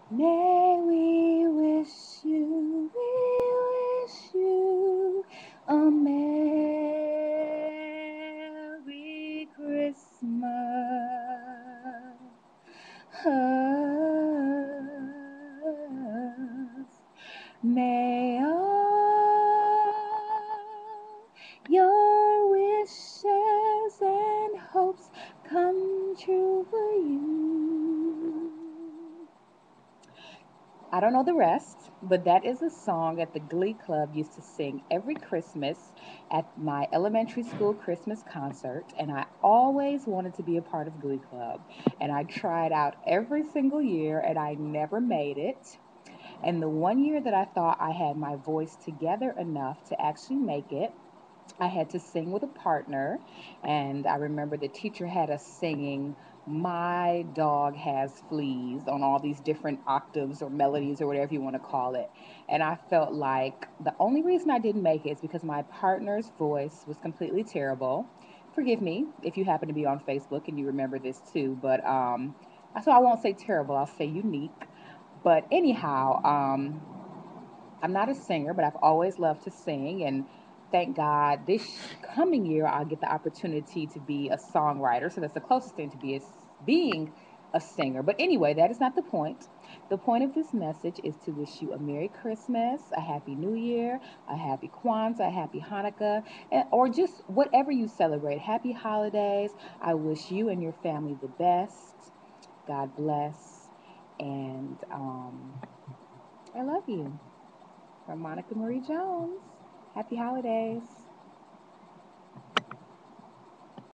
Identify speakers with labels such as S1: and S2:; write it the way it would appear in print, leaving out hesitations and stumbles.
S1: May we wish you a Merry Christmas. May all your wishes and hopes come true for you. I don't know the rest, but that is a song that the Glee Club used to sing every Christmas at my elementary school Christmas concert. And I always wanted to be a part of Glee Club. And I tried out every single year and I never made it. And the one year that I thought I had my voice together enough to actually make it, I had to sing with a partner, and I remember the teacher had us singing My Dog Has Fleas on all these different octaves or melodies or whatever you want to call it. And I felt like the only reason I didn't make it is because my partner's voice was completely terrible. Forgive me if you happen to be on Facebook and you remember this too, but so I won't say terrible, I'll say unique. But anyhow, I'm not a singer, but I've always loved to sing. And thank God this coming year, I'll get the opportunity to be a songwriter. So that's the closest thing to being a singer. But anyway, that is not the point. The point of this message is to wish you a Merry Christmas, a Happy New Year, a Happy Kwanzaa, a Happy Hanukkah, or just whatever you celebrate. Happy holidays. I wish you and your family the best. God bless. And I love you. From Monica Marie Jones. Happy holidays.